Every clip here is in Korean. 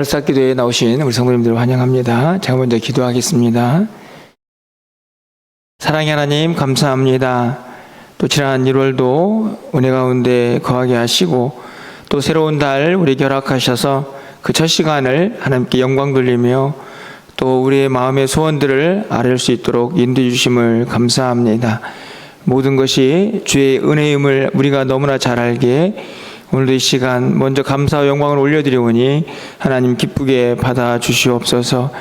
설사기도에 나오신 우리 성도님들을 환영합니다. 제가 먼저 기도하겠습니다. 사랑의 하나님 감사합니다. 또 지난 1월도 은혜 가운데 거하게 하시고 또 새로운 달 우리에게 허락하셔서 그 첫 시간을 하나님께 영광 돌리며 또 우리의 마음의 소원들을 아뢰 수 있도록 인도해 주심을 감사합니다. 모든 것이 주의 은혜임을 우리가 너무나 잘 알기에 오늘도 이 시간 먼저 감사와 영광을 올려드리오니 하나님 기쁘게 받아주시옵소서.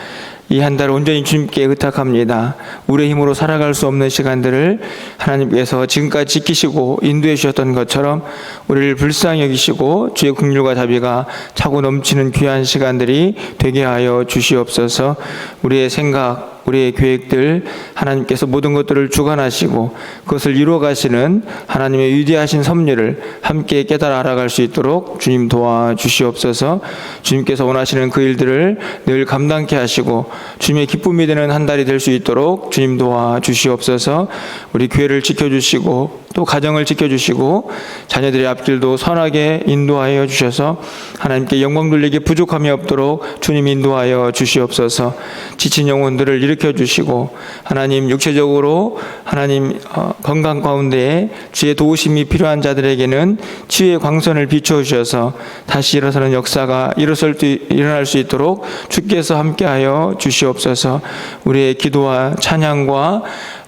이 한 달 온전히 주님께 의탁합니다. 우리의 힘으로 살아갈 수 없는 시간들을 하나님께서 지금까지 지키시고 인도해 주셨던 것처럼 우리를 불쌍히 여기시고 주의 긍휼과 자비가 차고 넘치는 귀한 시간들이 되게 하여 주시옵소서. 우리의 생각, 우리의 계획들 하나님께서 모든 것들을 주관하시고 그것을 이루어가시는 하나님의 위대하신 섭리를 함께 깨달아 알아갈 수 있도록 주님 도와주시옵소서. 주님께서 원하시는 그 일들을 늘 감당케 하시고 주님의 기쁨이 되는 한 달이 될 수 있도록 주님 도와주시옵소서. 우리 교회를 지켜주시고 또 가정을 지켜주시고 자녀들의 앞길도 선하게 인도하여 주셔서 하나님께 영광 돌리기 부족함이 없도록 주님 인도하여 주시옵소서. 지친 영혼들을 일으켜 주시고 하나님 육체적으로 하나님 건강 가운데 주의 도우심이 필요한 자들에게는 치유의 광선을 비춰 주셔서 다시 일어서는 역사가 일어날 수 있도록 주께서 함께하여 주시옵소서. 우리의 기도와 찬양과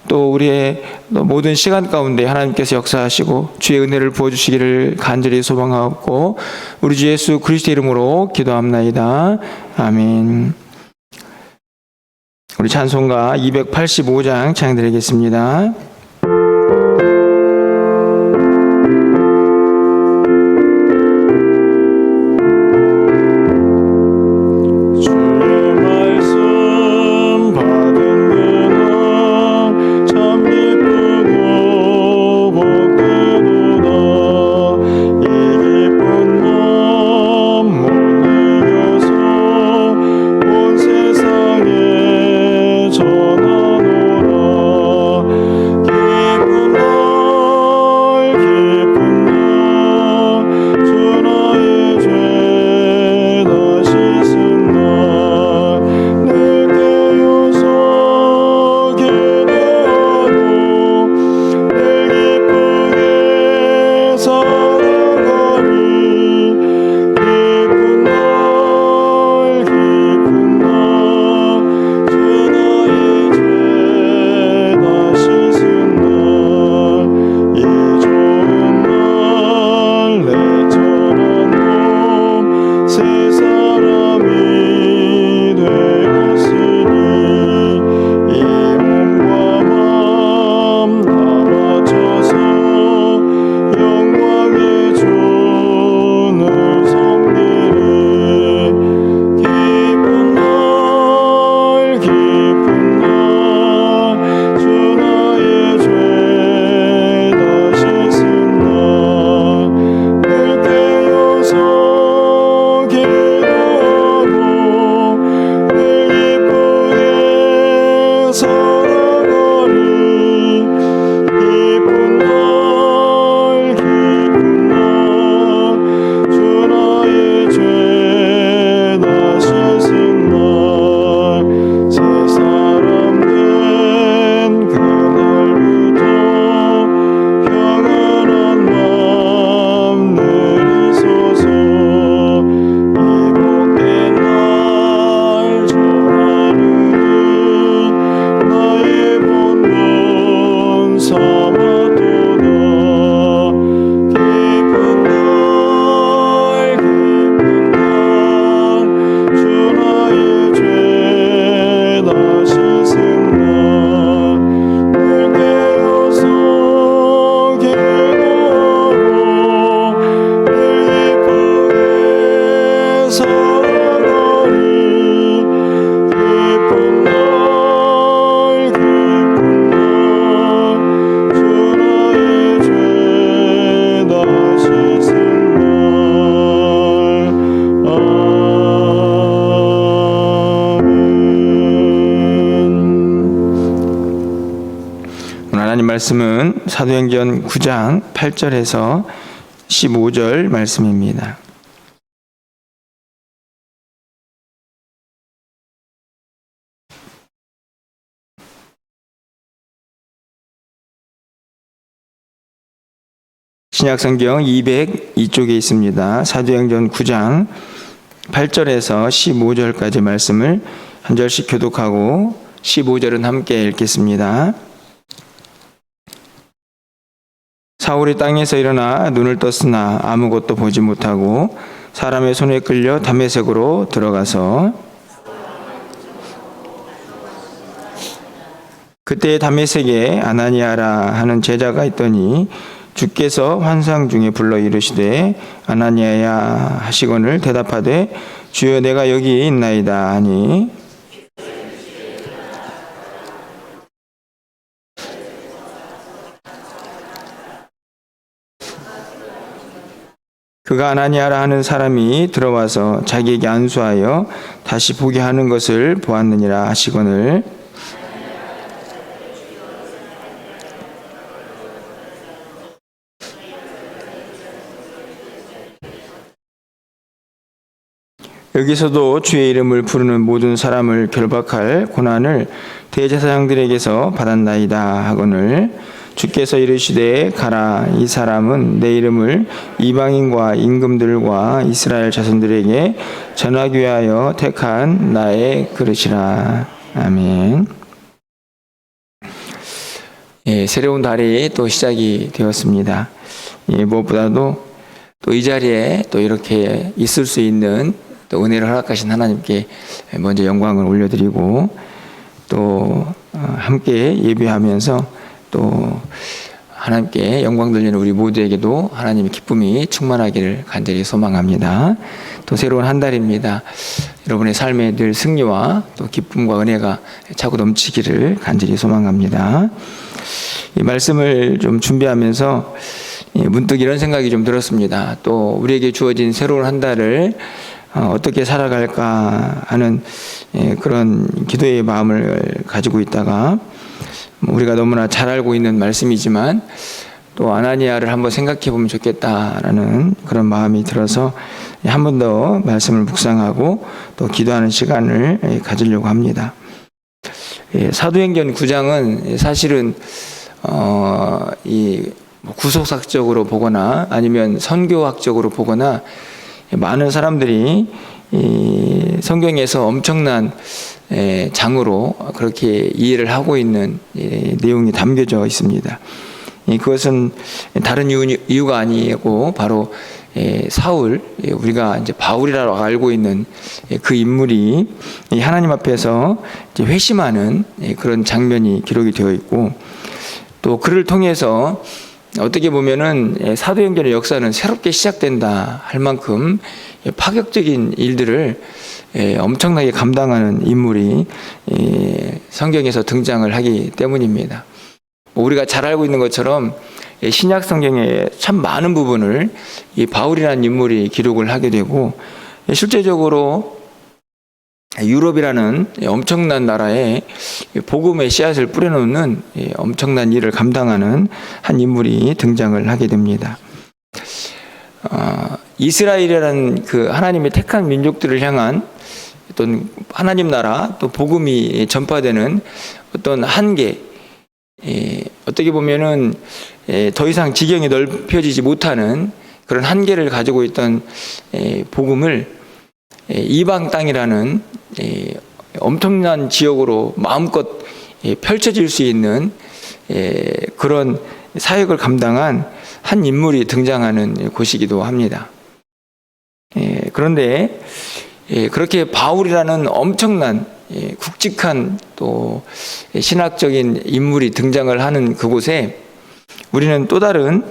또 우리의 모든 시간 가운데 하나님께서 역사하시고 주의 은혜를 부어주시기를 간절히 소망하고 우리 주 예수 그리스도의 이름으로 기도합나이다. 아멘. 우리 찬송가 285장 찬양드리겠습니다. 말씀은 사도행전 9장 8절에서 15절 말씀입니다. 신약성경 202쪽에 있습니다. 사도행전 9장 8절에서 15절까지 말씀을 한 절씩 교독하고 15절은 함께 읽겠습니다. 사울이 땅에서 일어나 눈을 떴으나 아무것도 보지 못하고 사람의 손에 끌려 다메섹으로 들어가서 그때 다메섹에 아나니아라 하는 제자가 있더니 주께서 환상 중에 불러 이르시되 아나니아야 하시거늘 대답하되 주여 내가 여기 있나이다 하니 그가 아나니아라 하는 사람이 들어와서 자기에게 안수하여 다시 보게 하는 것을 보았느니라 하시거늘 여기서도 주의 이름을 부르는 모든 사람을 결박할 고난을 대제사장들에게서 받았나이다 하거늘 주께서 이르시되 가라 이 사람은 내 이름을 이방인과 임금들과 이스라엘 자손들에게 전하기 위하여 택한 나의 그릇이라. 아멘. 예, 새로운 달이 또 시작이 되었습니다. 예, 무엇보다도 또 이 자리에 또 이렇게 있을 수 있는 또 은혜를 허락하신 하나님께 먼저 영광을 올려드리고 또 함께 예배하면서 또 하나님께 영광 돌리는 우리 모두에게도 하나님의 기쁨이 충만하기를 간절히 소망합니다. 또 새로운 한 달입니다. 여러분의 삶에 늘 승리와 또 기쁨과 은혜가 차고 넘치기를 간절히 소망합니다. 이 말씀을 좀 준비하면서 문득 이런 생각이 좀 들었습니다. 또 우리에게 주어진 새로운 한 달을 어떻게 살아갈까 하는 그런 기도의 마음을 가지고 있다가 우리가 너무나 잘 알고 있는 말씀이지만 또 아나니아를 한번 생각해 보면 좋겠다라는 그런 마음이 들어서 한 번 더 말씀을 묵상하고 또 기도하는 시간을 가지려고 합니다. 사도행전 9장은 사실은 이 구속학적으로 보거나 아니면 선교학적으로 보거나 많은 사람들이 이 성경에서 엄청난 장으로 그렇게 이해를 하고 있는 내용이 담겨져 있습니다. 그것은 다른 이유가 아니고 바로 사울, 우리가 이제 바울이라고 알고 있는 그 인물이 하나님 앞에서 이제 회심하는 그런 장면이 기록이 되어 있고 또 그를 통해서 어떻게 보면은 사도행전의 역사는 새롭게 시작된다 할 만큼 파격적인 일들을 엄청나게 감당하는 인물이 성경에서 등장을 하기 때문입니다. 우리가 잘 알고 있는 것처럼 신약 성경의 참 많은 부분을 이 바울이라는 인물이 기록을 하게 되고 실제적으로 유럽이라는 엄청난 나라에 복음의 씨앗을 뿌려놓는 엄청난 일을 감당하는 한 인물이 등장을 하게 됩니다. 이스라엘이라는 그 하나님의 택한 민족들을 향한 어떤 하나님 나라 또 복음이 전파되는 어떤 한계, 어떻게 보면은 더 이상 지경이 넓혀지지 못하는 그런 한계를 가지고 있던 복음을 이방 땅이라는 엄청난 지역으로 마음껏 펼쳐질 수 있는 그런 사역을 감당한 한 인물이 등장하는 곳이기도 합니다. 그런데 그렇게 바울이라는 엄청난 굵직한 또 신학적인 인물이 등장을 하는 그곳에 우리는 또 다른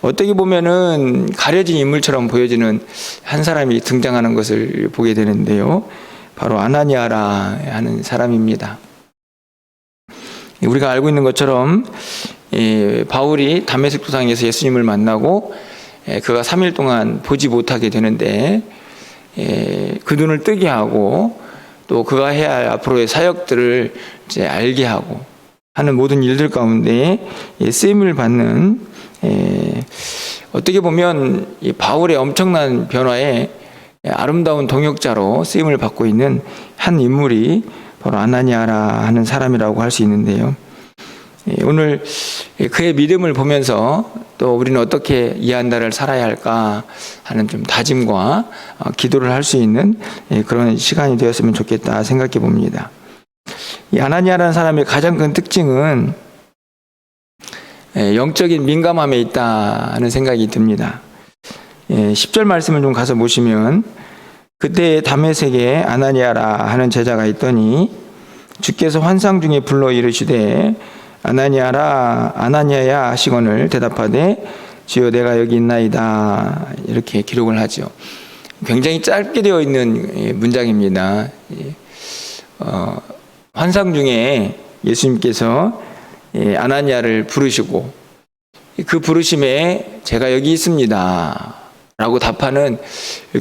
어떻게 보면은 가려진 인물처럼 보여지는 한 사람이 등장하는 것을 보게 되는데요. 바로 아나니아라 하는 사람입니다. 우리가 알고 있는 것처럼 바울이 다메섹 도상에서 예수님을 만나고 그가 3일 동안 보지 못하게 되는데 그 눈을 뜨게 하고 또 그가 해야 할 앞으로의 사역들을 이제 알게 하고 하는 모든 일들 가운데 쓰임을 받는 어떻게 보면 이 바울의 엄청난 변화에 아름다운 동역자로 쓰임을 받고 있는 한 인물이 바로 아나니아라 하는 사람이라고 할 수 있는데요. 오늘 그의 믿음을 보면서 또 우리는 어떻게 이 한 달을 살아야 할까 하는 좀 다짐과 기도를 할 수 있는 그런 시간이 되었으면 좋겠다 생각해 봅니다. 이 아나니아라는 사람의 가장 큰 특징은 영적인 민감함에 있다 하는 생각이 듭니다. 10절 말씀을 좀 가서 보시면, 그때 다메섹에 아나니아라 하는 제자가 있더니 주께서 환상 중에 불러 이르시되 아나니아라 아나니아야 하시거늘 대답하되 주여 내가 여기 있나이다, 이렇게 기록을 하죠. 굉장히 짧게 되어 있는 문장입니다. 환상 중에 예수님께서 아나니아를 부르시고 그 부르심에 제가 여기 있습니다 라고 답하는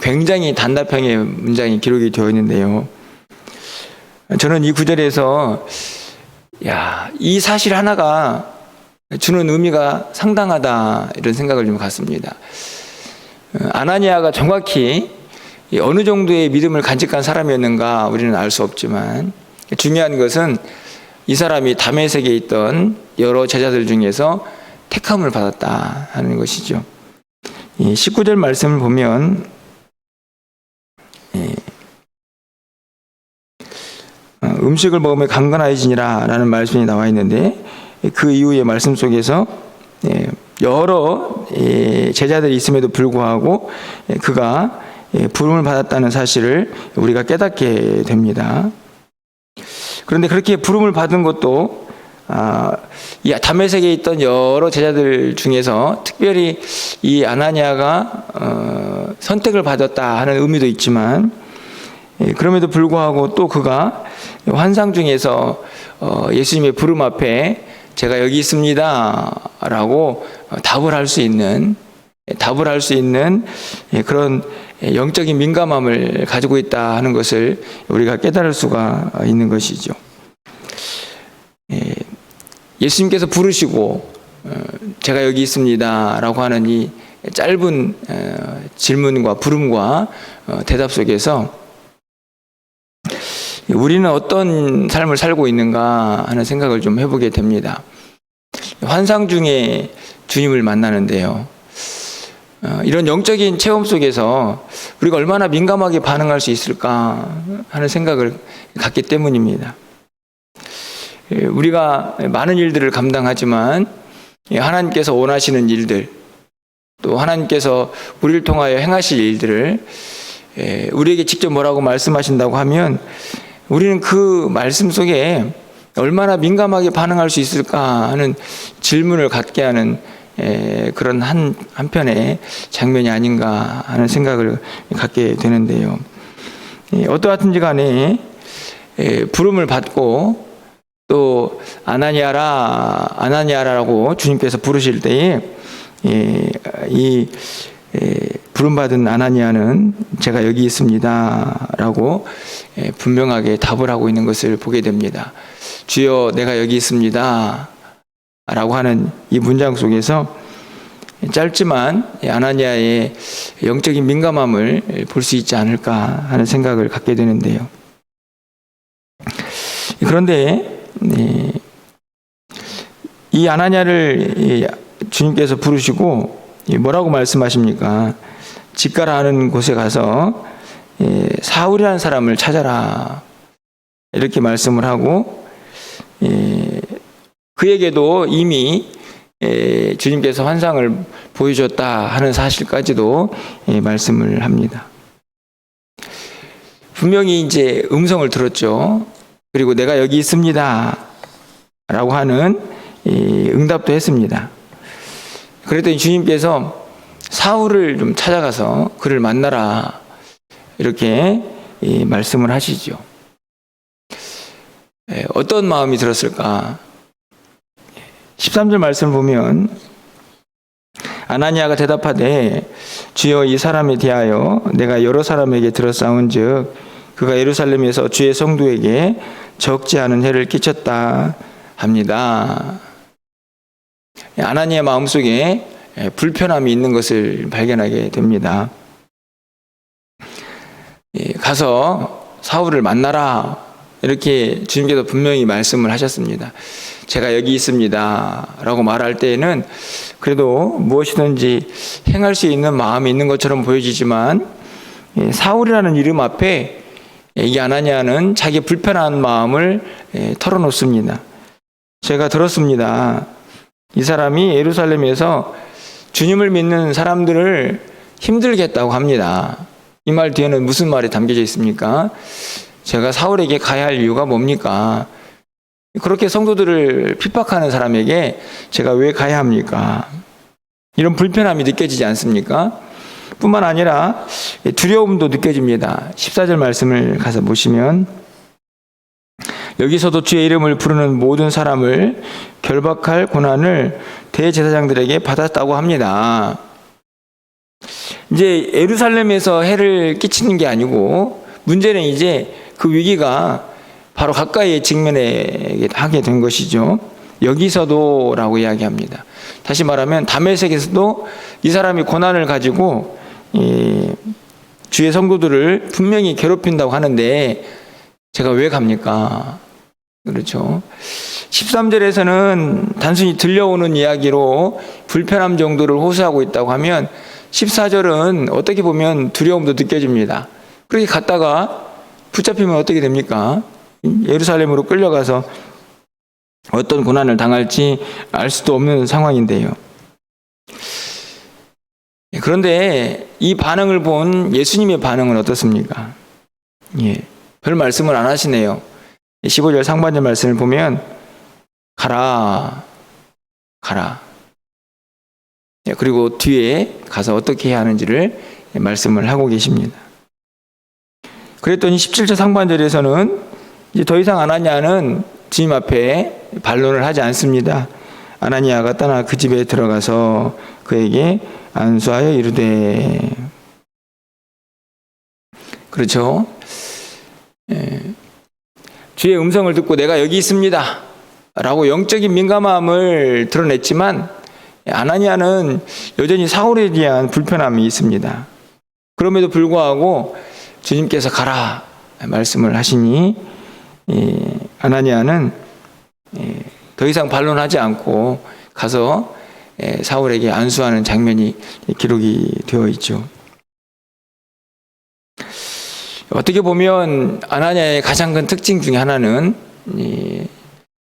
굉장히 단답형의 문장이 기록이 되어 있는데요. 저는 이 구절에서 이 사실 하나가 주는 의미가 상당하다, 이런 생각을 좀 갖습니다. 아나니아가 정확히 어느 정도의 믿음을 간직한 사람이었는가 우리는 알 수 없지만, 중요한 것은 이 사람이 다메섹에 있던 여러 제자들 중에서 택함을 받았다 하는 것이죠. 19절 말씀을 보면 음식을 먹으면 강건해지니라 라는 말씀이 나와 있는데, 그 이후의 말씀 속에서 여러 제자들이 있음에도 불구하고 그가 부름을 받았다는 사실을 우리가 깨닫게 됩니다. 그런데 그렇게 부름을 받은 것도 이 다메섹에 있던 여러 제자들 중에서 특별히 이 아나니아가 선택을 받았다 하는 의미도 있지만, 그럼에도 불구하고 또 그가 환상 중에서 예수님의 부름 앞에 제가 여기 있습니다 라고 답을 할 수 있는 그런 영적인 민감함을 가지고 있다 하는 것을 우리가 깨달을 수가 있는 것이죠. 예수님께서 부르시고 제가 여기 있습니다 라고 하는 이 짧은 질문과 부름과 대답 속에서 우리는 어떤 삶을 살고 있는가 하는 생각을 좀 해보게 됩니다. 환상 중에 주님을 만나는데요, 이런 영적인 체험 속에서 우리가 얼마나 민감하게 반응할 수 있을까 하는 생각을 갖기 때문입니다. 우리가 많은 일들을 감당하지만 하나님께서 원하시는 일들, 또 하나님께서 우리를 통하여 행하실 일들을 우리에게 직접 뭐라고 말씀하신다고 하면 우리는 그 말씀 속에 얼마나 민감하게 반응할 수 있을까 하는 질문을 갖게 하는 그런 한편의 장면이 아닌가 하는 생각을 갖게 되는데요. 어떠하든지 간에 부름을 받고 또 아나니아라고 주님께서 부르실 때에 이 부름받은 아나니아는 제가 여기 있습니다 라고 분명하게 답을 하고 있는 것을 보게 됩니다. 주여 내가 여기 있습니다 라고 하는 이 문장 속에서 짧지만 아나니아의 영적인 민감함을 볼 수 있지 않을까 하는 생각을 갖게 되는데요. 그런데 이 아나니아를 주님께서 부르시고 뭐라고 말씀하십니까? 집 가라 하는 곳에 가서 사울이라는 사람을 찾아라, 이렇게 말씀을 하고 그에게도 이미 주님께서 환상을 보여줬다 하는 사실까지도 말씀을 합니다. 분명히 이제 음성을 들었죠. 그리고 내가 여기 있습니다 라고 하는 응답도 했습니다. 그랬더니 주님께서 사울을 좀 찾아가서 그를 만나라, 이렇게 말씀을 하시죠. 어떤 마음이 들었을까? 13절 말씀을 보면 아나니아가 대답하되 주여 이 사람에 대하여 내가 여러 사람에게 들었사온즉 그가 예루살렘에서 주의 성도에게 적지 않은 해를 끼쳤다 합니다. 아나니아의 마음속에 불편함이 있는 것을 발견하게 됩니다. 가서 사울을 만나라, 이렇게 주님께서 분명히 말씀을 하셨습니다. 제가 여기 있습니다 라고 말할 때에는 그래도 무엇이든지 행할 수 있는 마음이 있는 것처럼 보여지지만 사울이라는 이름 앞에 이 아나니아는 자기 불편한 마음을 털어놓습니다. 제가 들었습니다. 이 사람이 예루살렘에서 주님을 믿는 사람들을 힘들겠다고 합니다. 이 말 뒤에는 무슨 말이 담겨져 있습니까? 제가 사울에게 가야 할 이유가 뭡니까? 그렇게 성도들을 핍박하는 사람에게 제가 왜 가야 합니까? 이런 불편함이 느껴지지 않습니까? 뿐만 아니라 두려움도 느껴집니다. 14절 말씀을 가서 보시면 여기서도 주의 이름을 부르는 모든 사람을 결박할 고난을 대제사장들에게 받았다고 합니다. 이제 예루살렘에서 해를 끼치는 게 아니고 문제는 이제 그 위기가 바로 가까이에 직면하게 된 것이죠. 여기서도라고 이야기합니다. 다시 말하면 다메섹에서도 이 사람이 고난을 가지고 주의 성도들을 분명히 괴롭힌다고 하는데 제가 왜 갑니까? 그렇죠. 13절에서는 단순히 들려오는 이야기로 불편함 정도를 호소하고 있다고 하면 14절은 어떻게 보면 두려움도 느껴집니다. 그렇게 갔다가 붙잡히면 어떻게 됩니까? 예루살렘으로 끌려가서 어떤 고난을 당할지 알 수도 없는 상황인데요. 그런데 이 반응을 본 예수님의 반응은 어떻습니까? 별 말씀을 안 하시네요. 15절 상반절 말씀을 보면 가라. 그리고 뒤에 가서 어떻게 해야 하는지를 말씀을 하고 계십니다. 그랬더니 17절 상반절에서는 이제 더 이상 아나니아는 주님 앞에 반론을 하지 않습니다. 아나니아가 떠나 그 집에 들어가서 그에게 안수하여 이르되. 그렇죠. 주의 음성을 듣고 내가 여기 있습니다 라고 영적인 민감함을 드러냈지만 아나니아는 여전히 사울에 대한 불편함이 있습니다. 그럼에도 불구하고 주님께서 가라 말씀을 하시니 아나니아는 더 이상 반론하지 않고 가서 사울에게 안수하는 장면이 기록이 되어 있죠. 어떻게 보면 아나니아의 가장 큰 특징 중에 하나는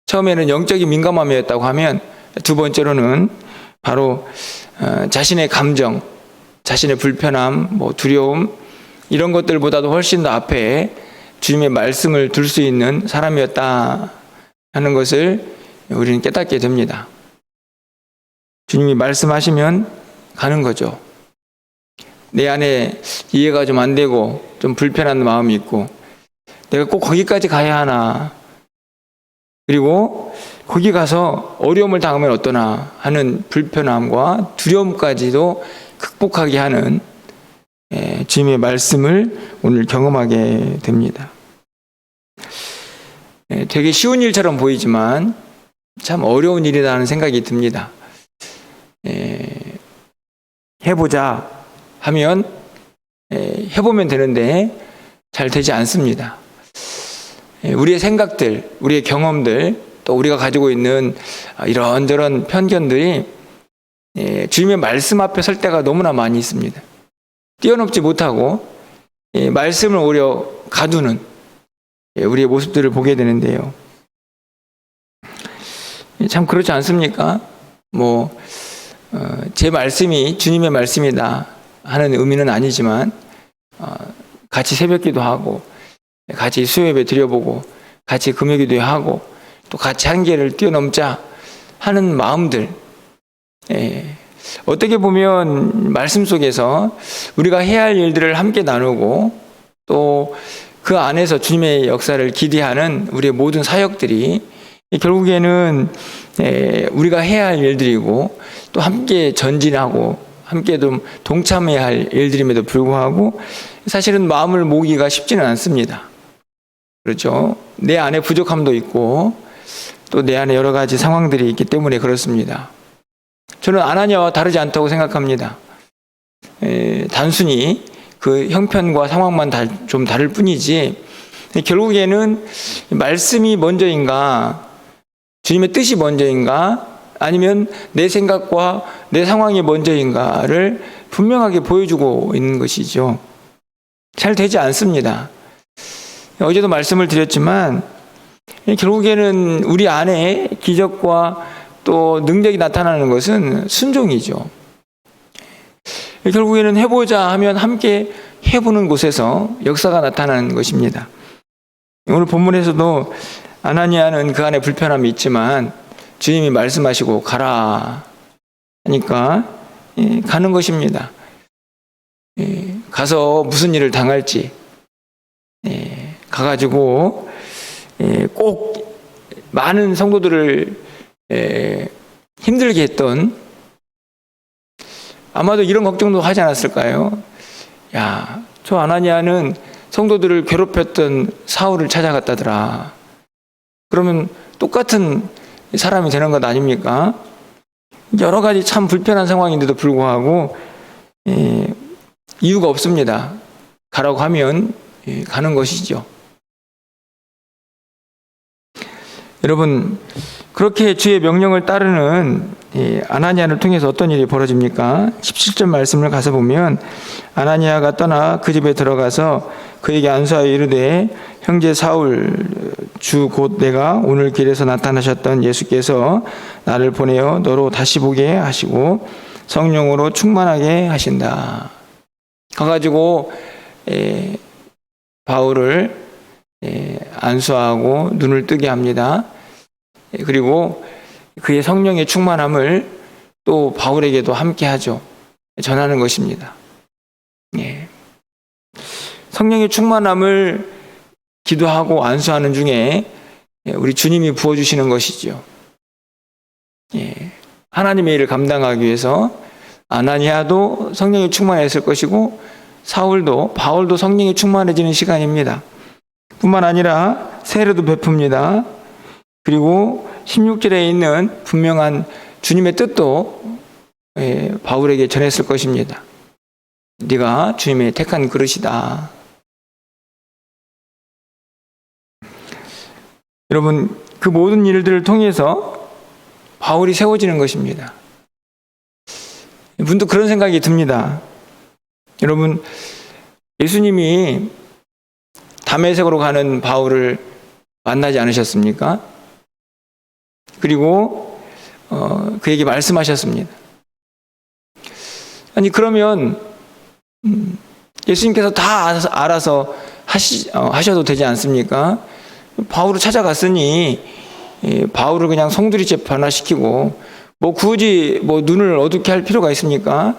처음에는 영적인 민감함이었다고 하면 두 번째로는 바로 자신의 감정, 자신의 불편함, 두려움 이런 것들보다도 훨씬 더 앞에 주님의 말씀을 둘 수 있는 사람이었다 하는 것을 우리는 깨닫게 됩니다. 주님이 말씀하시면 가는 거죠. 내 안에 이해가 좀 안 되고 좀 불편한 마음이 있고 내가 꼭 거기까지 가야 하나, 그리고 거기 가서 어려움을 당하면 어떠나 하는 불편함과 두려움까지도 극복하게 하는 주님의 말씀을 오늘 경험하게 됩니다. 되게 쉬운 일처럼 보이지만 참 어려운 일이라는 생각이 듭니다. 해보자 하면 해보면 되는데 잘 되지 않습니다. 우리의 생각들, 우리의 경험들, 또 우리가 가지고 있는 이런저런 편견들이 주님의 말씀 앞에 설 때가 너무나 많이 있습니다. 뛰어넘지 못하고 말씀을 오히려 가두는 우리의 모습들을 보게 되는데요. 참 그렇지 않습니까? 제 말씀이 주님의 말씀이다 하는 의미는 아니지만 같이 새벽기도 하고 같이 수요예배 드려보고 같이 금요기도 하고 또 같이 한계를 뛰어넘자 하는 마음들, 어떻게 보면 말씀 속에서 우리가 해야 할 일들을 함께 나누고 또 그 안에서 주님의 역사를 기대하는 우리의 모든 사역들이 결국에는 우리가 해야 할 일들이고 또 함께 전진하고 함께 좀 동참해야 할 일들임에도 불구하고 사실은 마음을 모으기가 쉽지는 않습니다. 그렇죠. 내 안에 부족함도 있고 또 내 안에 여러 가지 상황들이 있기 때문에 그렇습니다. 저는 아나니아와 다르지 않다고 생각합니다. 단순히 그 형편과 상황만 좀 다를 뿐이지 결국에는 말씀이 먼저인가, 주님의 뜻이 먼저인가, 아니면 내 생각과 내 상황이 먼저인가를 분명하게 보여주고 있는 것이죠. 잘 되지 않습니다. 어제도 말씀을 드렸지만 결국에는 우리 안에 기적과 또 능력이 나타나는 것은 순종이죠. 결국에는 해보자 하면 함께 해보는 곳에서 역사가 나타나는 것입니다. 오늘 본문에서도 아나니아는 그 안에 불편함이 있지만 주님이 말씀하시고 가라 하니까 가는 것입니다. 가서 무슨 일을 당할지 가가지고 꼭 많은 성도들을 힘들게 했던, 아마도 이런 걱정도 하지 않았을까요? 야, 저 아나니아는 성도들을 괴롭혔던 사울을 찾아갔다더라. 그러면 똑같은 사람이 되는 것 아닙니까? 여러 가지 참 불편한 상황인데도 불구하고 이유가 없습니다. 가라고 하면 가는 것이죠. 여러분, 그렇게 주의 명령을 따르는 아나니아를 통해서 어떤 일이 벌어집니까? 17절 말씀을 가서 보면 아나니아가 떠나 그 집에 들어가서 그에게 안수하여 이르되 형제 사울, 주 곧 내가 오늘 길에서 나타나셨던 예수께서 나를 보내어 너로 다시 보게 하시고 성령으로 충만하게 하신다. 가가지고 바울을 안수하고 눈을 뜨게 합니다. 그리고 그의 성령의 충만함을 또 바울에게도 함께 하죠. 전하는 것입니다. 성령의 충만함을 기도하고 안수하는 중에 우리 주님이 부어주시는 것이죠. 하나님의 일을 감당하기 위해서 아나니아도 성령이 충만했을 것이고 바울도 성령이 충만해지는 시간입니다. 뿐만 아니라 세례도 베풉니다. 그리고 16절에 있는 분명한 주님의 뜻도 바울에게 전했을 것입니다. 네가 주님의 택한 그릇이다. 여러분, 그 모든 일들을 통해서 바울이 세워지는 것입니다. 문득 그런 생각이 듭니다. 여러분, 예수님이 다메섹으로 가는 바울을 만나지 않으셨습니까? 그리고 그에게 말씀하셨습니다. 아니, 그러면 예수님께서 다 알아서 하셔도 되지 않습니까? 바울을 찾아갔으니 바울을 그냥 송두리째 변화시키고 굳이 눈을 어둡게 할 필요가 있습니까?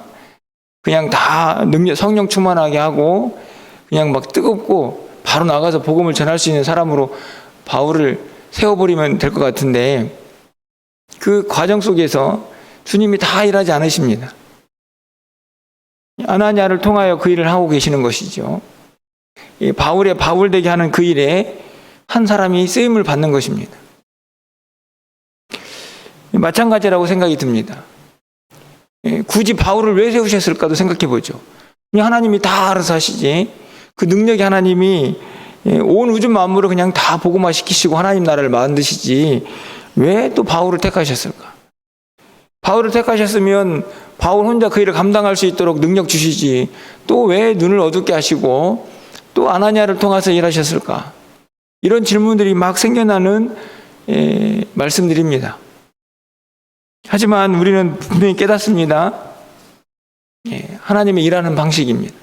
그냥 다 성령 충만하게 하고 그냥 막 뜨겁고 바로 나가서 복음을 전할 수 있는 사람으로 바울을 세워버리면 될 것 같은데 그 과정 속에서 주님이 다 일하지 않으십니다. 아나니아를 통하여 그 일을 하고 계시는 것이죠. 바울 되게 하는 그 일에 한 사람이 쓰임을 받는 것입니다. 마찬가지라고 생각이 듭니다. 굳이 바울을 왜 세우셨을까도 생각해 보죠. 그냥 하나님이 다 알아서 하시지. 그 능력이 하나님이 온 우주 만물을 그냥 다 복음화 시키시고 하나님 나라를 만드시지 왜 또 바울을 택하셨을까? 바울을 택하셨으면 바울 혼자 그 일을 감당할 수 있도록 능력 주시지 또 왜 눈을 어둡게 하시고 또 아나니아를 통해서 일하셨을까? 이런 질문들이 막 생겨나는 말씀드립니다. 하지만 우리는 분명히 깨닫습니다. 하나님의 일하는 방식입니다.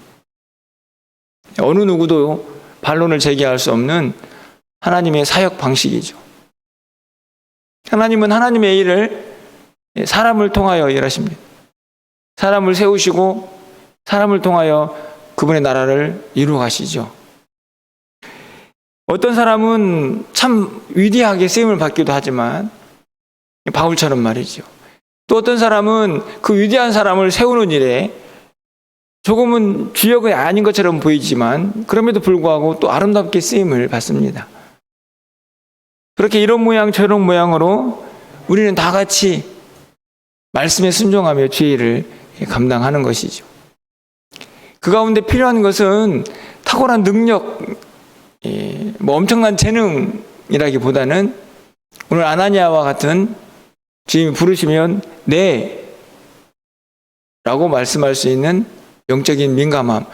어느 누구도 반론을 제기할 수 없는 하나님의 사역 방식이죠. 하나님은 하나님의 일을 사람을 통하여 일하십니다. 사람을 세우시고 사람을 통하여 그분의 나라를 이루어 가시죠. 어떤 사람은 참 위대하게 쓰임을 받기도 하지만 바울처럼 말이죠. 또 어떤 사람은 그 위대한 사람을 세우는 일에 조금은 주역이 아닌 것처럼 보이지만 그럼에도 불구하고 또 아름답게 쓰임을 받습니다. 그렇게 이런 모양 저런 모양으로 우리는 다 같이 말씀에 순종하며 주의 일을 감당하는 것이죠. 그 가운데 필요한 것은 탁월한 능력, 뭐 엄청난 재능이라기보다는 오늘 아나니아와 같은 주님이 부르시면 네 라고 말씀할 수 있는 영적인 민감함.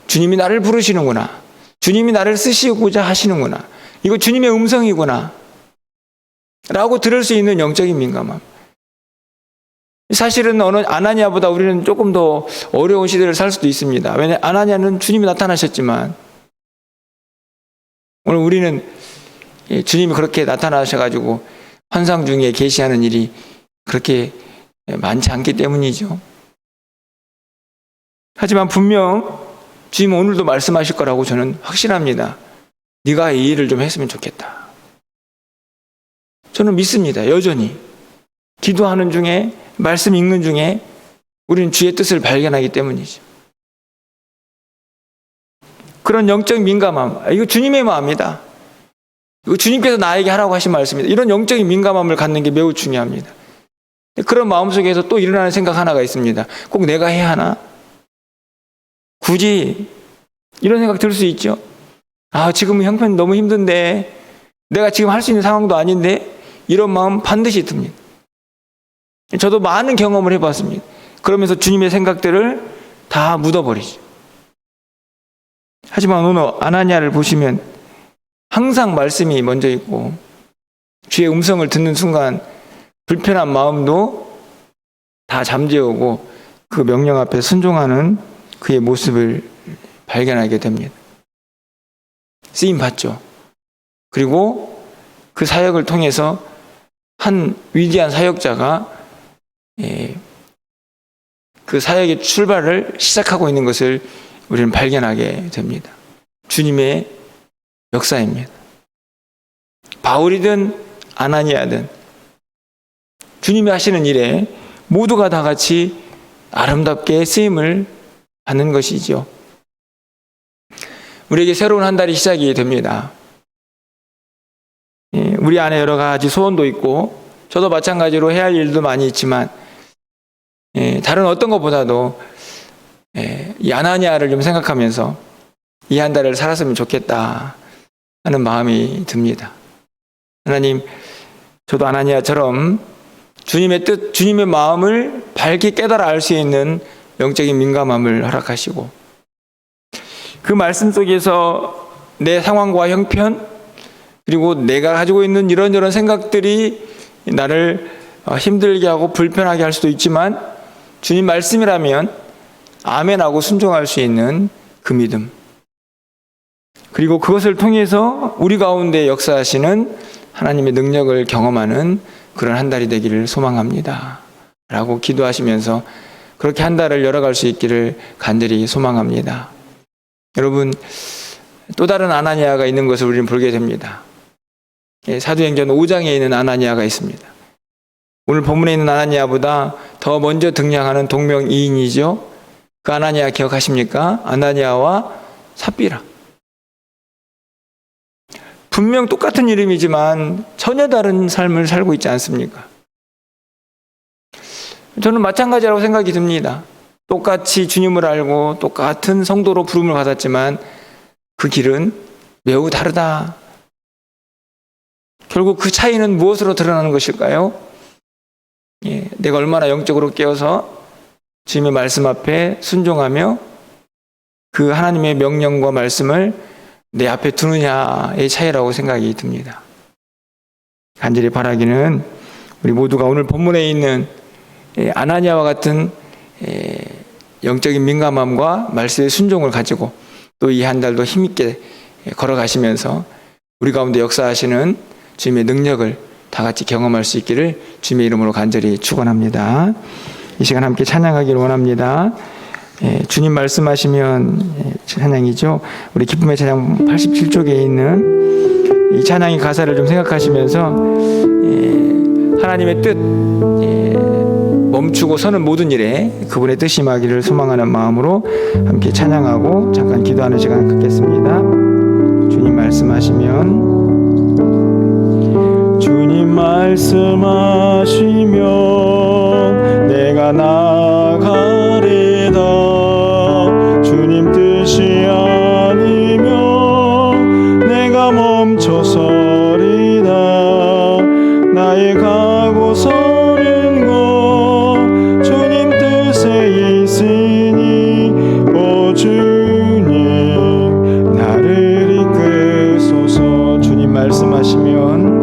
주님이 나를 부르시는구나. 주님이 나를 쓰시고자 하시는구나. 이거 주님의 음성이구나 라고 들을 수 있는 영적인 민감함. 사실은 어느 아나니아보다 우리는 조금 더 어려운 시대를 살 수도 있습니다. 왜냐하면 아나니아는 주님이 나타나셨지만 오늘 우리는 주님이 그렇게 나타나셔가지고 환상 중에 계시하는 일이 그렇게 많지 않기 때문이죠. 하지만 분명 주님은 오늘도 말씀하실 거라고 저는 확신합니다. 네가 이 일을 좀 했으면 좋겠다. 저는 믿습니다. 여전히 기도하는 중에 말씀 읽는 중에 우리는 주의 뜻을 발견하기 때문이죠. 그런 영적 민감함, 이거 주님의 마음이다. 이거 주님께서 나에게 하라고 하신 말씀입니다. 이런 영적인 민감함을 갖는 게 매우 중요합니다. 그런 마음속에서 또 일어나는 생각 하나가 있습니다. 꼭 내가 해야 하나? 굳이 이런 생각 들 수 있죠. 지금은 형편 너무 힘든데 내가 지금 할 수 있는 상황도 아닌데 이런 마음 반드시 듭니다. 저도 많은 경험을 해봤습니다. 그러면서 주님의 생각들을 다 묻어버리죠. 하지만 오늘 아나니아를 보시면 항상 말씀이 먼저 있고 주의 음성을 듣는 순간 불편한 마음도 다 잠재우고 그 명령 앞에 순종하는 그의 모습을 발견하게 됩니다. 쓰임 받죠. 그리고 그 사역을 통해서 한 위대한 사역자가 그 사역의 출발을 시작하고 있는 것을 우리는 발견하게 됩니다. 주님의 역사입니다. 바울이든 아나니아든 주님이 하시는 일에 모두가 다 같이 아름답게 쓰임을 받는 것이죠. 우리에게 새로운 한 달이 시작이 됩니다. 우리 안에 여러 가지 소원도 있고 저도 마찬가지로 해야 할 일도 많이 있지만 다른 어떤 것보다도 이 아나니아를 좀 생각하면서 이 한 달을 살았으면 좋겠다 하는 마음이 듭니다. 하나님, 저도 아나니아처럼 주님의 뜻, 주님의 마음을 밝게 깨달아 알 수 있는 영적인 민감함을 허락하시고 그 말씀 속에서 내 상황과 형편 그리고 내가 가지고 있는 이런저런 생각들이 나를 힘들게 하고 불편하게 할 수도 있지만 주님 말씀이라면 아멘하고 순종할 수 있는 그 믿음, 그리고 그것을 통해서 우리 가운데 역사하시는 하나님의 능력을 경험하는 그런 한 달이 되기를 소망합니다 라고 기도하시면서 그렇게 한 달을 열어갈 수 있기를 간절히 소망합니다. 여러분, 또 다른 아나니아가 있는 것을 우리는 보게 됩니다. 사도행전 5장에 있는 아나니아가 있습니다. 오늘 본문에 있는 아나니아보다 더 먼저 등장하는 동명이인이죠. 그 아나니아 기억하십니까? 아나니아와 삽비라. 분명 똑같은 이름이지만 전혀 다른 삶을 살고 있지 않습니까? 저는 마찬가지라고 생각이 듭니다. 똑같이 주님을 알고 똑같은 성도로 부름을 받았지만 그 길은 매우 다르다. 결국 그 차이는 무엇으로 드러나는 것일까요? 내가 얼마나 영적으로 깨어서 주님의 말씀 앞에 순종하며 그 하나님의 명령과 말씀을 내 앞에 두느냐의 차이라고 생각이 듭니다. 간절히 바라기는 우리 모두가 오늘 본문에 있는 아나니아와 같은 영적인 민감함과 말씀의 순종을 가지고 또 이 한 달도 힘있게 걸어가시면서 우리 가운데 역사하시는 주님의 능력을 다 같이 경험할 수 있기를 주님의 이름으로 간절히 축원합니다. 이 시간 함께 찬양하기를 원합니다. 주님 말씀하시면 찬양이죠. 우리 기쁨의 찬양 87쪽에 있는 이 찬양의 가사를 좀 생각하시면서 하나님의 뜻 멈추고 서는 모든 일에 그분의 뜻이 임하기를 소망하는 마음으로 함께 찬양하고 잠깐 기도하는 시간 갖겠습니다. 주님 말씀하시면 주님 말씀하시면 내가 나가리다. 주님 뜻이 아니면 내가 멈춰서리다. 나의 가고 서는 곳 주님 뜻에 있으니 오 주님 나를 이끄소서. 주님 말씀하시면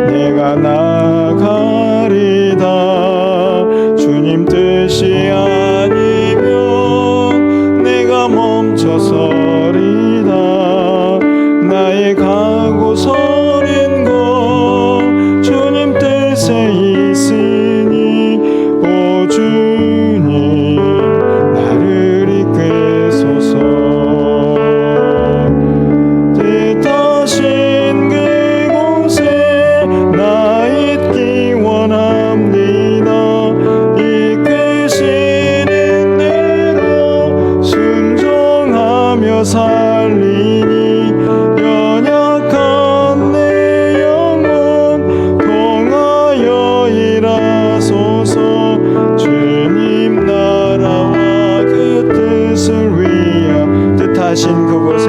내가 나가리다. 주님 뜻이 아니면 내가 멈춰서리다. 나의 가고 서는 곳 주님 뜻에 있으니 오 주님 나를 이끄소서. 뜻하신 그곳에 나 있기 원합니다. 이끄시는 대로 순종하며 살리니 연약한 내 영혼 통하여 일하소서. 주님 나라와 그 뜻을 위하여 뜻하신 그곳에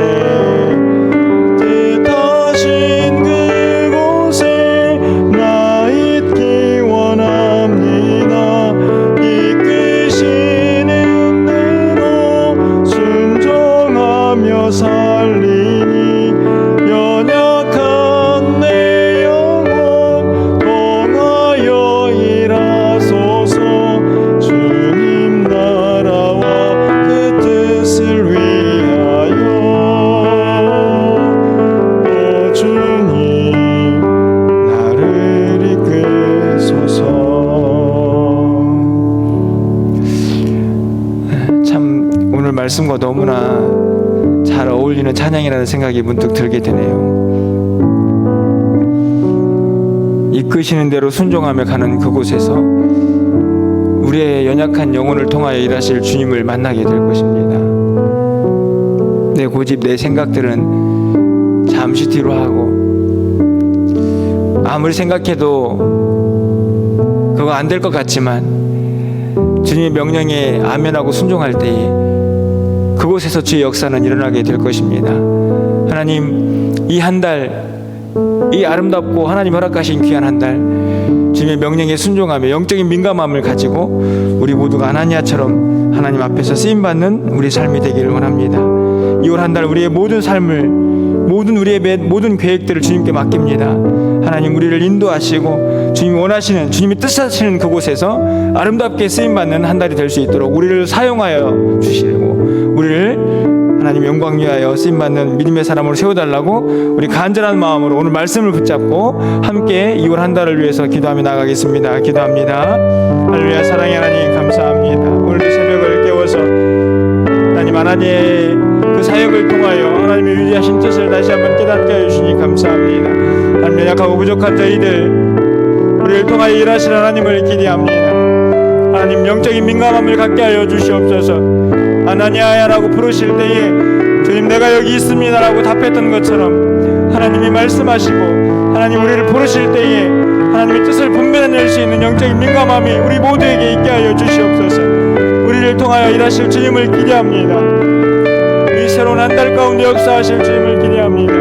나 있기 원합니다. 이끄시는 대로 순종하며 살리니 연약한 내 영혼 통하여 일하소서. 주님 나라와 그 뜻을 위하여 오 주님 나를 이끄소서. 참 오늘 말씀과 너무나 잘 어울리는 찬양이라는 생각이 문득 들게 되네요. 이끄시는 대로 순종하며 가는 그곳에서 우리의 연약한 영혼을 통하여 일하실 주님을 만나게 될 것입니다. 내 고집, 내 생각들은 잠시 뒤로 하고 아무리 생각해도 그거 안 될 것 같지만 주님의 명령에 아멘하고 순종할 때에 그곳에서 주의 역사는 일어나게 될 것입니다. 하나님, 이 한 달, 이 아름답고 하나님 허락하신 귀한 한 달 주님의 명령에 순종하며 영적인 민감함을 가지고 우리 모두가 아나니아처럼 하나님 앞에서 쓰임받는 우리 삶이 되기를 원합니다. 이 올 한 달 우리의 모든 삶을 우리의 모든 계획들을 주님께 맡깁니다. 하나님, 우리를 인도하시고 주님이 원하시는, 주님이 뜻하시는 그곳에서 아름답게 쓰임받는 한 달이 될 수 있도록 우리를 사용하여 주시고 우리를 하나님 영광 위하여 쓰임받는 믿음의 사람으로 세워달라고 우리 간절한 마음으로 오늘 말씀을 붙잡고 함께 이 올 한 달을 위해서 기도하며 나가겠습니다. 기도합니다. 할렐루야. 사랑의 하나님 감사합니다. 오늘도 새벽을 깨워서 하나님의 그 사역을 통하여 하나님의 위대하신 뜻을 다시 한번 깨닫게 해주시니 감사합니다. 하나님, 연약하고 부족한 저희들 우리를 통하여 일하시는 하나님을 기대합니다. 하나님, 영적인 민감함을 갖게 하여 주시옵소서. 아나니아야라고 부르실 때에 주님 내가 여기 있습니다라고 답했던 것처럼 하나님이 말씀하시고 하나님 우리를 부르실 때에 하나님의 뜻을 분별해낼 수 있는 영적인 민감함이 우리 모두에게 있게 하여 주시옵소서. 우리를 통하여 일하실 주님을 기대합니다. 이 새로운 한 달 가운데 역사하실 주님을 기대합니다.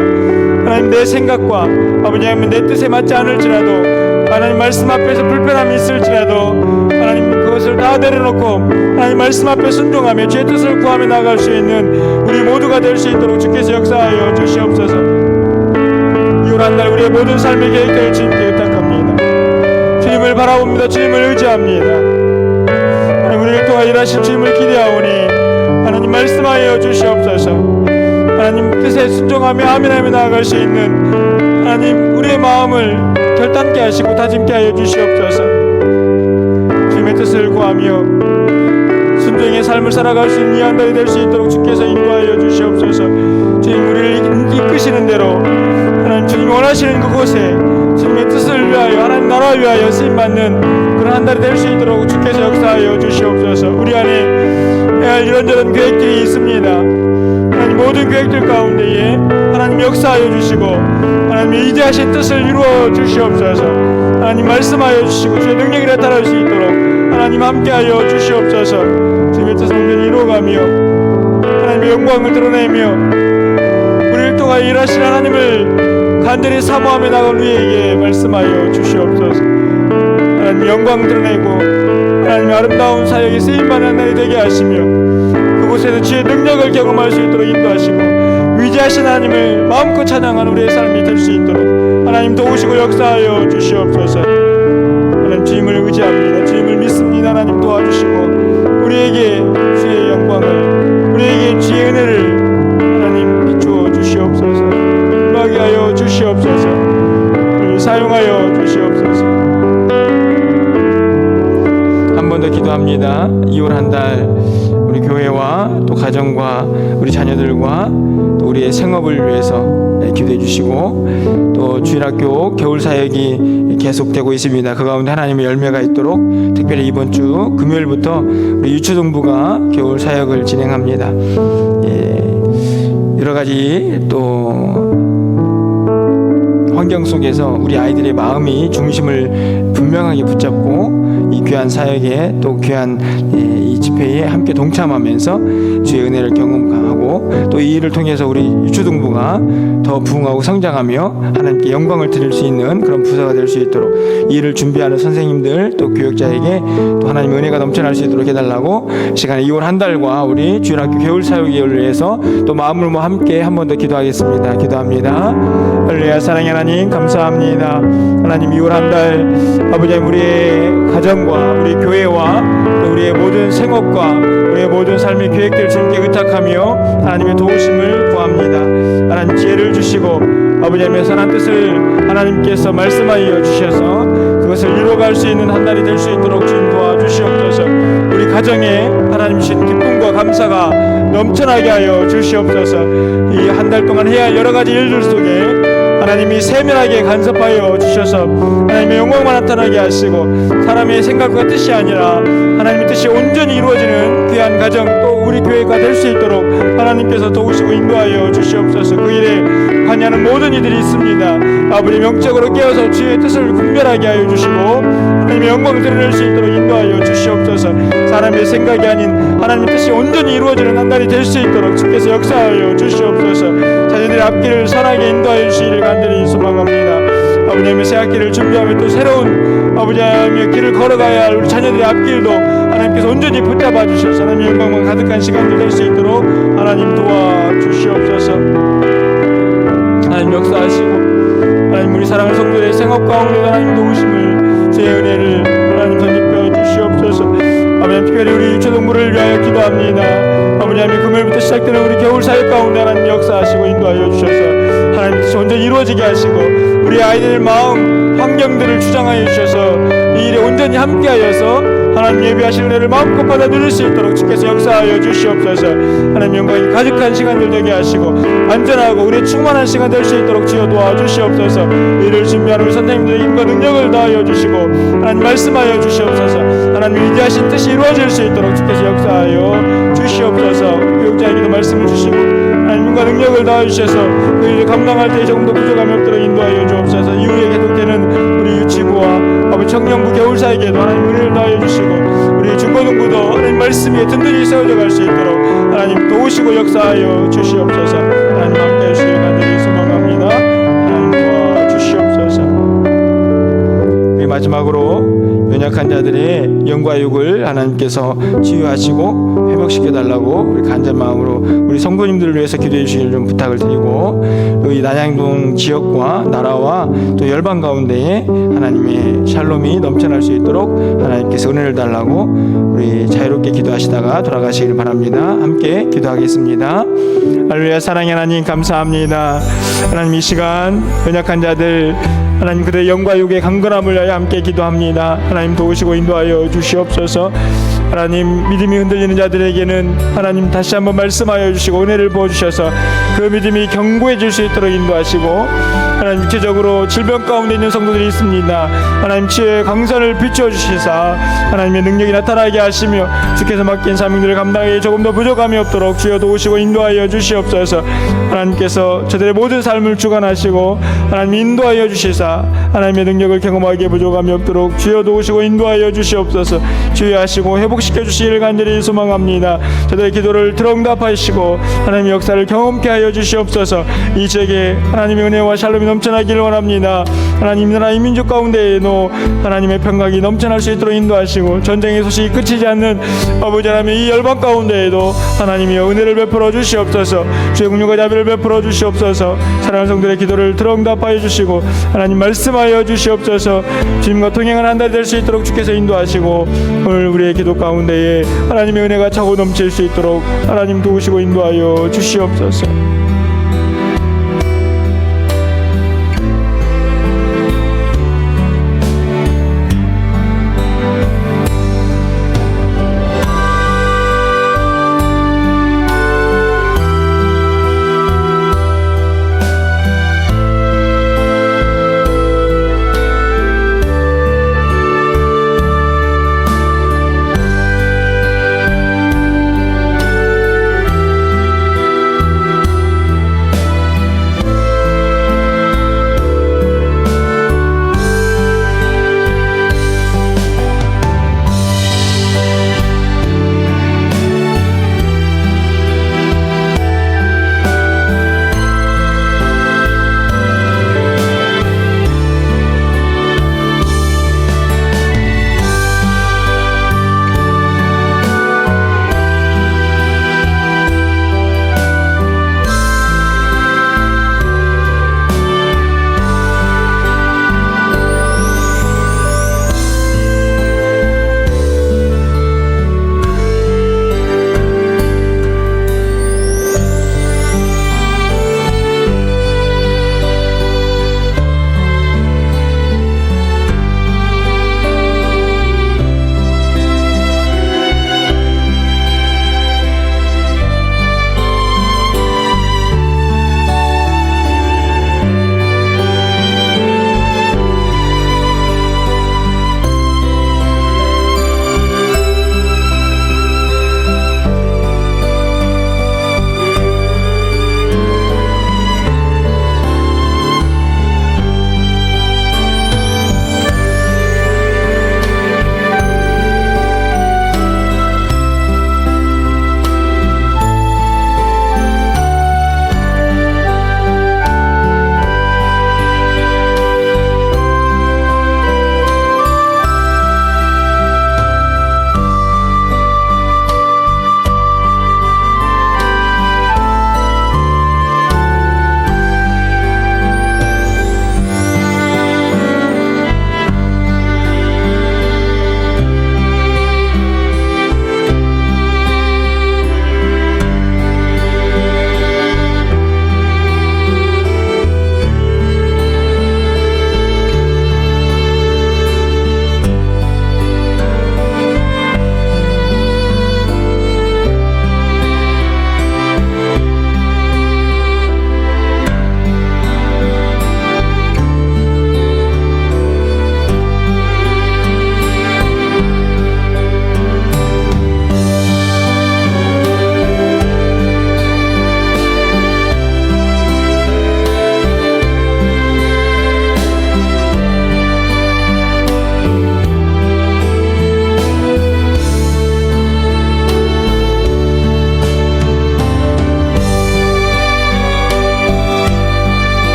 하나님, 내 생각과 아버지 하나님 내 뜻에 맞지 않을지라도 하나님 말씀 앞에서 불편함이 있을지라도 하나님 그것을 다 내려놓고 하나님 말씀 앞에 순종하며 주의 뜻을 구하며 나아갈 수 있는 우리 모두가 될 수 있도록 주께서 역사하여 주시옵소서. 이 올 한 달 우리의 모든 삶의 계획들을 주님께 부탁합니다. 주님을 바라봅니다. 주님을 의지합니다. 하나님, 우리를 통하여 일하실 주님을 기대하오니 하나님 말씀하여 주시옵소서. 하나님 뜻에 순종하며 아멘하며 나아갈 수 있는 하나님 우리의 마음을 결단케 하시고 다짐케 하여 주시옵소서. 주님의 뜻을 구하며 순종의 삶을 살아갈 수 있는 이 한 달이 될 수 있도록 주께서 인도하여 주시옵소서. 주님, 우리를 이끄시는 대로 하나님 주님이 원하시는 그곳에 주님의 뜻을 위하여 하나님 나라 위하여 쓰임받는 그런 한 달이 될 수 있도록 주께서 역사하여 주시옵소서. 우리 안에 해야 할 이런저런 계획들이 있습니다. 하나님, 모든 계획들 가운데에 하나님 역사하여 주시고 하나님의 위대하신 뜻을 이루어 주시옵소서. 하나님 말씀하여 주시고 주의 능력이 나타날 수 있도록 하나님 함께하여 주시옵소서. 주님의 뜻을 온전히 이루어가며 하나님 하나님의 영광을 드러내며 우리를 통하여 일하신 하나님을 간절히 사모하며 나갈 우리에게 말씀하여 주시옵소서. 하나님 영광 드러내고 하나님의 아름다운 사역에 쓰임받는 날이 되게 하시며 그곳에서 주의 능력을 경험할 수 있도록 인도하시고 위대하신 하나님을 마음껏 찬양하는 우리의 삶이 될 수 있도록 하나님 도우시고 역사하여 주시옵소서. 하나님 주님을 의지합니다. 주님을 믿습니다. 하나님 도와주시고 우리에게 주의 영광을 우리에게 주의 은혜를 하나님 비추어 주시옵소서. 임하게 하여 주시옵소서. 우리를 사용하여 주시옵소서. 한 번 더 기도합니다. 2월 한 달 우리 교회와 또 가정과 우리 자녀들과 또 우리의 생업을 위해서 기도해 주시고 또 주일학교 겨울 사역이 계속되고 있습니다. 그 가운데 하나님의 열매가 있도록 특별히 이번 주 금요일부터 우리 유초등부가 겨울 사역을 진행합니다. 여러 가지 또 환경 속에서 우리 아이들의 마음이 중심을 분명하게 붙잡고 이 귀한 사역에 또 귀한 이 집회에 함께 동참하면서 주의 은혜를 경험하고 또 이 일을 통해서 우리 유초등부가 더 부흥하고 성장하며 하나님께 영광을 드릴 수 있는 그런 부서가 될 수 있도록 이 일을 준비하는 선생님들 또 교육자에게 또 하나님의 은혜가 넘쳐날 수 있도록 해달라고 시간에 2월 한 달과 우리 주일학교 겨울 사역을 위해서 또 마음으로 함께 한 번 더 기도하겠습니다. 기도합니다. 할렐루야. 사랑의 하나님 감사합니다. 하나님 2월 한 달 아버지 우리의 가정과 우리 교회와 또 우리의 모든 생업과 우리의 모든 삶의 계획들을 주님께 의탁하며 하나님의 도우심을 구합니다. 하나님 지혜를 주시고 아버지 하나님의 선한 뜻을 하나님께서 말씀하여 주셔서 그것을 이루어갈 수 있는 한 달이 될 수 있도록 주님 도와주시옵소서. 우리 가정에 하나님 주신 기쁨과 감사가 넘쳐나게 하여 주시옵소서. 이 한 달 동안 해야 할 여러 가지 일들 속에 하나님이 세밀하게 간섭하여 주셔서 하나님의 영광만 나타나게 하시고 사람의 생각과 뜻이 아니라 하나님의 뜻이 온전히 이루어지는 귀한 가정 또 우리 교회가 될 수 있도록 하나님께서 도우시고 인도하여 주시옵소서. 그 일에 관여하는 모든 이들이 있습니다. 아버지 명적으로 깨어서 주의 뜻을 분별하게 하여 주시고 하나님의 영광을 드러낼 수 있도록 인도하여 주시옵소서. 사람의 생각이 아닌 하나님의 뜻이 온전히 이루어지는 한 달이 될 수 있도록 주께서 역사하여 주시옵소서. 자녀들의 앞길을 선하게 인도하여 주시기를 간절히 소망합니다. 아버지의 새 학기를 준비하며 또 새로운 아버지의 길을 걸어가야 할 우리 자녀들의 앞길도 하나님께서 온전히 붙잡아 주셔서 하나님의 영광만 가득한 시간이 될 수 있도록 하나님 도와주시옵소서. 하나님 역사하시고 하나님 우리 사랑하는 성도들의 생업 가운데 하나님 도우심을 주의 은혜를 하나님 전입해 주시옵소서. 아버지 특별히 우리 유초동부를 위하여 기도합니다. 아버지 하나님 금요일부터 시작되는 우리 겨울 사역 가운데 하나님 역사하시고 인도하여 주셔서 하나님 뜻이 온전히 이루어지게 하시고 우리 아이들의 마음 환경들을 주장하여 주셔서 이 일에 온전히 함께하여서 하나님 예비하실 은혜를 마음껏 받아 누릴 수 있도록 주께서 역사하여 주시옵소서. 하나님 영광이 가득한 시간들 되게 하시고 안전하고 우리의 충만한 시간 될 수 있도록 주여 도와주시옵소서. 이를 준비하는 우리 선생님들의 힘과 능력을 다하여 주시고 하나님 말씀하여 주시옵소서. 하나님 위대하신 뜻이 이루어질 수 있도록 주께서 역사하여 주시옵소서. 우리 교육자에게도 말씀을 주시고 하나님 힘과 능력을 다하여 주셔서 그 일을 감당할 때 조금도 부족함이 없도록 인도하여 주옵소서. 이후에 계속되는 우리 유치부와 아버지 청년부 겨울사에게도 하나님 은혜를 다하여 주시고 우리 중고등부도 하나님 말씀 위에 든든히 세워져 갈 수 있도록 하나님 도우시고 역사하여 주시옵소서. 하나님 함께해 주시길 간절히 소망합니다. 하나님 도와주시옵소서. 우리 마지막으로 연약한 자들의 영과 육을 하나님께서 치유하시고 회복시켜달라고 우리 간절한 마음으로 우리 성도님들을 위해서 기도해 주시길 좀 부탁을 드리고 이 난양동 지역과 나라와 또 열방 가운데에 하나님의 샬롬이 넘쳐날 수 있도록 하나님께서 은혜를 달라고 우리 자유롭게 기도하시다가 돌아가시길 바랍니다. 함께 기도하겠습니다. 할렐루야. 사랑의 하나님 감사합니다. 하나님 이 시간 연약한 자들 하나님 그들의 영과 육의 강건함을 위하여 함께 기도합니다. 하나님 도우시고 인도하여 주시옵소서. 하나님 믿음이 흔들리는 자들에게는 하나님 다시 한번 말씀하여 주시고 은혜를 부어주셔서 그 믿음이 견고해질 수 있도록 인도하시고 하나님 육체적으로 질병 가운데 있는 성도들이 있습니다. 하나님 치유의 강선을 비춰주시사 하나님의 능력이 나타나게 하시며 주께서 맡긴 사명들을 감당하기에 조금 더 부족함이 없도록 주여 도우시고 인도하여 주시옵소서. 하나님께서 저들의 모든 삶을 주관하시고 하나님 인도하여 주시사 하나님의 능력을 경험하기에 부족함이 없도록 주여 도우시고 인도하여 주시옵소서. 주의하시고 회복 회복시켜 주시기를 간절히 소망합니다. 저들의 기도를 들어응답하시고 하나님의 역사를 경험케 하여 주시옵소서. 이 지역에 하나님의 은혜와 샬롬이 넘쳐나기를 원합니다. 하나님 나라 이 민족 가운데에도 하나님의 평강이 넘쳐날 수 있도록 인도하시고 전쟁의 소식이 끝이지 않는 아버지 하나님의 이 열방 가운데에도 하나님이여 은혜를 베풀어 주시옵소서. 주의 국률과 자비를 베풀어 주시옵소서. 사랑하는 성들의 기도를 들어응답하여 주시고 하나님 말씀하여 주시옵소서. 주님과 동행을 한 달 될 수 있도록 주께서 인도하시고 오늘 우리의 기도 가운데에 하나님의 은혜가 차고 넘칠 수 있도록 하나님 도우시고 인도하여 주시옵소서.